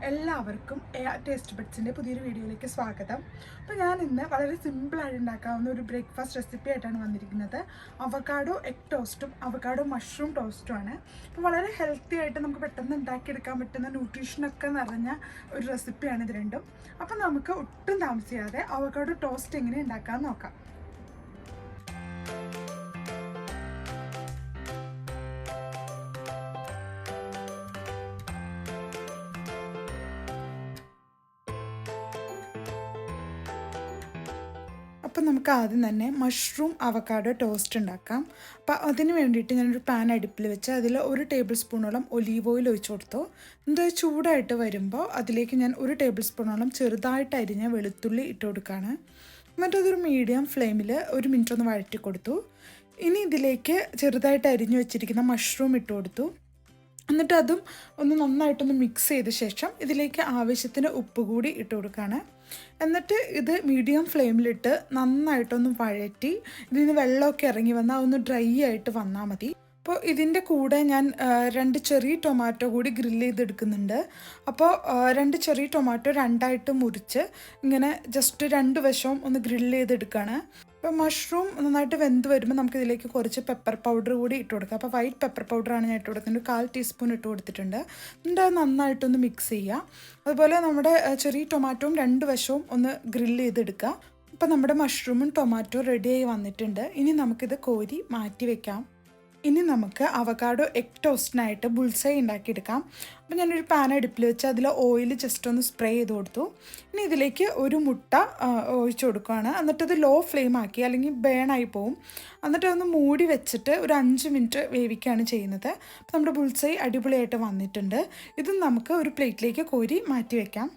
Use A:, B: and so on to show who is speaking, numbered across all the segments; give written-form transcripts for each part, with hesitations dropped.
A: എല്ലാവർക്കും ടേസ്റ്റ് ബഡ്സിൻ്റെ പുതിയൊരു വീഡിയോയിലേക്ക് സ്വാഗതം. അപ്പോൾ ഞാൻ ഇന്ന് വളരെ സിമ്പിളായിട്ട് ഉണ്ടാക്കാവുന്ന ഒരു ബ്രേക്ക്ഫാസ്റ്റ് റെസിപ്പി ആയിട്ടാണ് വന്നിരിക്കുന്നത്. അവക്കാഡോ എഗ് ടോസ്റ്റും അവക്കാഡോ മഷ്റൂം ടോസ്റ്റുമാണ്. അപ്പോൾ വളരെ ഹെൽത്തി ആയിട്ട് നമുക്ക് പെട്ടെന്ന് ഉണ്ടാക്കിയെടുക്കാൻ പറ്റുന്ന ന്യൂട്രീഷനൊക്കെ നിറഞ്ഞ ഒരു റെസിപ്പിയാണ് ഇത് രണ്ടും. അപ്പോൾ നമുക്ക് ഒട്ടും താമസിയാതെ അവക്കാഡോ ടോസ്റ്റ് എങ്ങനെ ഉണ്ടാക്കാമെന്ന് നോക്കാം. അപ്പോൾ നമുക്ക് ആദ്യം തന്നെ മഷ്റൂം അവക്കാഡോ ടോസ്റ്റ് ഉണ്ടാക്കാം. അപ്പോൾ അതിന് വേണ്ടിയിട്ട് ഞാനൊരു പാൻ അടുപ്പിൽ വെച്ച് അതിൽ 1 ടേബിൾ സ്പൂണോളം ഒലീവ് ഓയിൽ ഒഴിച്ചു കൊടുത്തു. എന്നിട്ട് ചൂടായിട്ട് വരുമ്പോൾ അതിലേക്ക് ഞാൻ 1 ടേബിൾ സ്പൂണോളം ചെറുതായിട്ട് അരിഞ്ഞ വെളുത്തുള്ളി ഇട്ട് കൊടുക്കുകയാണ്. എന്നിട്ട് അതൊരു മീഡിയം ഫ്ലെയിമിൽ 1 മിനിറ്റ് ഒന്ന് വഴറ്റി കൊടുത്തു. ഇനി ഇതിലേക്ക് ചെറുതായിട്ട് അരിഞ്ഞു വെച്ചിരിക്കുന്ന മഷ്റൂം ഇട്ട് കൊടുത്തു. എന്നിട്ട് അതും ഒന്ന് നന്നായിട്ടൊന്ന് മിക്സ് ചെയ്ത ശേഷം ഇതിലേക്ക് ആവശ്യത്തിന് ഉപ്പ് കൂടി ഇട്ട് കൊടുക്കുകയാണ്. എന്നിട്ട് ഇത് മീഡിയം ഫ്ലെയിമിലിട്ട് നന്നായിട്ടൊന്ന് വഴറ്റി ഇതിൽ നിന്ന് വെള്ളമൊക്കെ ഇറങ്ങി വന്നാൽ ഒന്ന് ഡ്രൈ ആയിട്ട് വന്നാൽ മതി. അപ്പോൾ ഇതിൻ്റെ കൂടെ ഞാൻ 2 ചെറിയ ടൊമാറ്റോ കൂടി ഗ്രില്ല് ചെയ്തെടുക്കുന്നുണ്ട്. അപ്പോൾ 2 ചെറിയ ടൊമാറ്റോ 2ആയിട്ട് മുറിച്ച് ഇങ്ങനെ ജസ്റ്റ് 2 വശവും ഒന്ന് ഗ്രില്ല് ചെയ്തെടുക്കുകയാണ്. അപ്പോൾ മഷ്റൂം നന്നായിട്ട് വെന്ത് വരുമ്പോൾ നമുക്കിതിലേക്ക് കുറച്ച് പെപ്പർ പൗഡർ കൂടി ഇട്ട് കൊടുക്കാം. അപ്പോൾ വൈറ്റ് പെപ്പർ പൗഡറാണ് ഞാൻ ഇട്ട് കൊടുക്കുന്നത്. 1/4 ടീസ്പൂൺ ഇട്ട് കൊടുത്തിട്ടുണ്ട്. എന്നിട്ട് അത് നന്നായിട്ടൊന്ന് മിക്സ് ചെയ്യുക. അതുപോലെ നമ്മുടെ ചെറിയ ടൊമാറ്റോയും 2 വശവും ഒന്ന് ഗ്രില്ല് ചെയ്തെടുക്കുക. അപ്പോൾ നമ്മുടെ മഷ്റൂമും ടൊമാറ്റോ റെഡിയായി വന്നിട്ടുണ്ട്. ഇനി നമുക്കിത് കോരി മാറ്റി വെക്കാം. ഇനി നമുക്ക് അവക്കാഡോ എഗ് ടോസ്റ്റിനായിട്ട് ബുൾസൈ ഉണ്ടാക്കിയെടുക്കാം. അപ്പോൾ ഞാനൊരു പാൻ അടുപ്പിൽ വെച്ച് അതിൽ ഓയിൽ ജസ്റ്റ് ഒന്ന് സ്പ്രേ ചെയ്ത് കൊടുത്തു. ഇനി ഇതിലേക്ക് 1 മുട്ട ഒഴിച്ചു കൊടുക്കുകയാണ്. എന്നിട്ടത് ലോ ഫ്ലെയിം ആക്കി, അല്ലെങ്കിൽ ബേണായി പോവും. എന്നിട്ട് ഒന്ന് മൂടി വെച്ചിട്ട് ഒരു 5 മിനിറ്റ് വേവിക്കുകയാണ് ചെയ്യുന്നത്. അപ്പോൾ നമ്മുടെ ബുൾസൈ അടിപൊളിയായിട്ട് വന്നിട്ടുണ്ട്. ഇത് നമുക്ക് ഒരു പ്ലേറ്റിലേക്ക് കോരി മാറ്റി വയ്ക്കാം.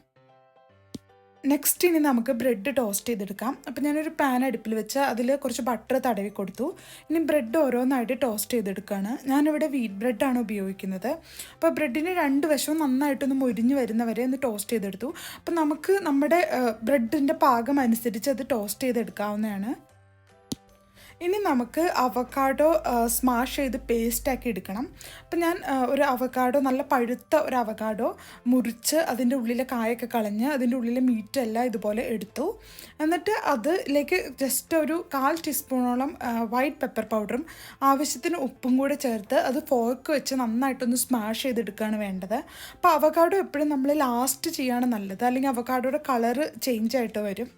A: നെക്സ്റ്റ് ഇനി നമുക്ക് ബ്രെഡ് ടോസ്റ്റ് ചെയ്തെടുക്കാം. അപ്പോൾ ഞാനൊരു പാൻ അടുപ്പിൽ വെച്ച് അതിൽ കുറച്ച് ബട്ടർ തടവി കൊടുത്തു. ഇനി ബ്രെഡ് ഓരോന്നായിട്ട് ടോസ്റ്റ് ചെയ്തെടുക്കുകയാണ്. ഞാനിവിടെ വീറ്റ് ബ്രെഡാണ് ഉപയോഗിക്കുന്നത്. അപ്പോൾ ബ്രെഡിന് 2 വശവും നന്നായിട്ടൊന്ന് മൊരിഞ്ഞ് വരുന്നവരെ ഒന്ന് ടോസ്റ്റ് ചെയ്തെടുത്തു. അപ്പോൾ നമുക്ക് നമ്മുടെ ബ്രെഡിൻ്റെ പാകം അനുസരിച്ച് അത് ടോസ്റ്റ് ചെയ്തെടുക്കാവുന്നതാണ്. ഇനി നമുക്ക് അവക്കാഡോ സ്മാഷ് ചെയ്ത് പേസ്റ്റാക്കി എടുക്കണം. അപ്പം ഞാൻ ഒരു അവക്കാഡോ, നല്ല പഴുത്ത ഒരു അവക്കാഡോ മുറിച്ച് അതിൻ്റെ ഉള്ളിലെ കായൊക്കെ കളഞ്ഞ് അതിൻ്റെ ഉള്ളിലെ മീറ്റെല്ലാം ഇതുപോലെ എടുത്തു. എന്നിട്ട് അതിലേക്ക് ജസ്റ്റ് ഒരു 1/4 ടീസ്പൂണോളം വൈറ്റ് പെപ്പർ പൗഡറും ആവശ്യത്തിന് ഉപ്പും കൂടെ ചേർത്ത് അത് ഫോർക്ക് വെച്ച് നന്നായിട്ടൊന്ന് സ്മാഷ് ചെയ്തെടുക്കുകയാണ് വേണ്ടത്. അപ്പോൾ അവക്കാഡോ എപ്പോഴും നമ്മൾ ലാസ്റ്റ് ചെയ്യാണ് നല്ലത്, അല്ലെങ്കിൽ അവക്കാഡോയുടെ കളറ് ചേഞ്ച് ആയിട്ട് വരും.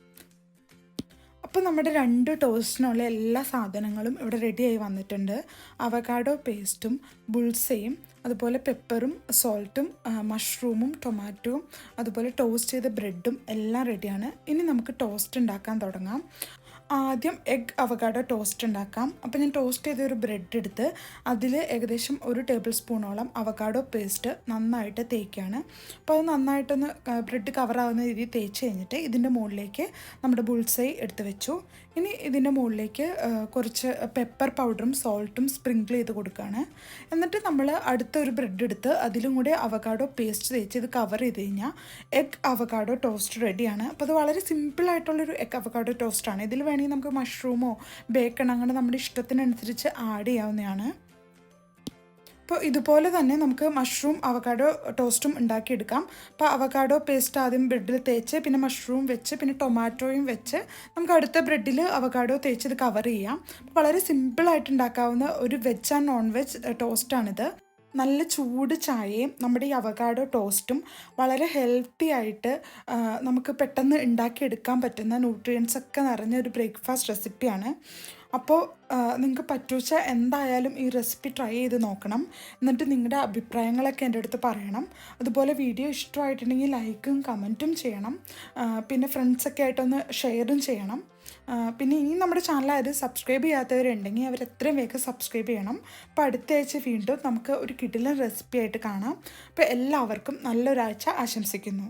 A: അപ്പോൾ നമ്മുടെ 2 ടോസ്റ്റിനുള്ള എല്ലാ സാധനങ്ങളും ഇവിടെ റെഡിയായി വന്നിട്ടുണ്ട്. അവക്കാഡോ പേസ്റ്റും ബുൾസയും അതുപോലെ പെപ്പറും സോൾട്ടും മഷ്റൂമും ടൊമാറ്റോയും അതുപോലെ ടോസ്റ്റ് ചെയ്ത ബ്രെഡും എല്ലാം റെഡിയാണ്. ഇനി നമുക്ക് ടോസ്റ്റ് ഉണ്ടാക്കാൻ തുടങ്ങാം. ആദ്യം എഗ് അവക്കാഡോ ടോസ്റ്റ് ഉണ്ടാക്കാം. അപ്പോൾ ഞാൻ ടോസ്റ്റ് ചെയ്ത ഒരു ബ്രെഡ് എടുത്ത് അതിൽ ഏകദേശം 1 ടേബിൾ സ്പൂണോളം അവക്കാഡോ പേസ്റ്റ് നന്നായിട്ട് തേക്കുകയാണ്. അപ്പോൾ അത് നന്നായിട്ടൊന്ന് ബ്രെഡ് കവറാകുന്ന രീതിയിൽ തേച്ച് കഴിഞ്ഞിട്ട് ഇതിൻ്റെ മുകളിലേക്ക് നമ്മുടെ ബുൾസൈ എടുത്ത് വെച്ചു. ഇനി ഇതിൻ്റെ മുകളിലേക്ക് കുറച്ച് പെപ്പർ പൗഡറും സോൾട്ടും സ്പ്രിങ്കിൾ ചെയ്ത് കൊടുക്കുകയാണ്. എന്നിട്ട് നമ്മൾ അടുത്തൊരു ബ്രെഡ് എടുത്ത് അതിലും കൂടി അവക്കാഡോ പേസ്റ്റ് തേച്ച് ഇത് കവർ ചെയ്ത് കഴിഞ്ഞാൽ എഗ് അവക്കാഡോ ടോസ്റ്റ് റെഡിയാണ്. അപ്പോൾ അത് വളരെ സിമ്പിളായിട്ടുള്ളൊരു എഗ് അവക്കാഡോ ടോസ്റ്റാണ്. ഇതിൽ വേണമെങ്കിൽ നമുക്ക് മഷ്റൂമോ ബേക്കൺ അങ്ങനെ നമ്മുടെ ഇഷ്ടത്തിനനുസരിച്ച് ആഡ് ചെയ്യാവുന്നതാണ്. അപ്പോൾ ഇതുപോലെ തന്നെ നമുക്ക് മഷ്റൂം അവക്കാഡോ ടോസ്റ്റും ഉണ്ടാക്കിയെടുക്കാം. അപ്പോൾ അവക്കാഡോ പേസ്റ്റ് ആദ്യം ബ്രെഡിൽ തേച്ച് പിന്നെ മഷ്റൂം വെച്ച് പിന്നെ ടൊമാറ്റോയും വെച്ച് നമുക്ക് അടുത്ത ബ്രെഡിൽ അവക്കാഡോ തേച്ച് ഇത് കവർ ചെയ്യാം. അപ്പോൾ വളരെ സിമ്പിളായിട്ട് ഉണ്ടാക്കാവുന്ന ഒരു വെജ് ആൻഡ് നോൺ വെജ് ടോസ്റ്റാണിത്. നല്ല ചൂട് ചായയും നമ്മുടെ ഈ അവക്കാഡോ ടോസ്റ്റും വളരെ ഹെൽത്തി ആയിട്ട് നമുക്ക് പെട്ടെന്ന് ഉണ്ടാക്കിയെടുക്കാൻ പറ്റുന്ന ന്യൂട്രിയൻസ് ഒക്കെ നിറഞ്ഞ ഒരു ബ്രേക്ക്ഫാസ്റ്റ് റെസിപ്പിയാണ്. അപ്പോൾ നിങ്ങൾക്ക് പറ്റുവെച്ചാൽ എന്തായാലും ഈ റെസിപ്പി ട്രൈ ചെയ്ത് നോക്കണം. എന്നിട്ട് നിങ്ങളുടെ അഭിപ്രായങ്ങളൊക്കെ എൻ്റെ അടുത്ത് പറയണം. അതുപോലെ വീഡിയോ ഇഷ്ടമായിട്ടുണ്ടെങ്കിൽ ലൈക്കും കമൻറ്റും ചെയ്യണം. പിന്നെ ഫ്രണ്ട്സൊക്കെ ആയിട്ടൊന്ന് ഷെയറും ചെയ്യണം. പിന്നെ ഇനി നമ്മുടെ ചാനൽ സബ്സ്ക്രൈബ് ചെയ്യാത്തവരുണ്ടെങ്കിൽ അവർ എത്രയും വേഗം സബ്സ്ക്രൈബ് ചെയ്യണം. അപ്പോൾ അടുത്ത ആഴ്ച വീണ്ടും നമുക്ക് ഒരു കിടിലൻ റെസിപ്പി ആയിട്ട് കാണാം. അപ്പോൾ എല്ലാവർക്കും നല്ലൊരാഴ്ച ആശംസിക്കുന്നു.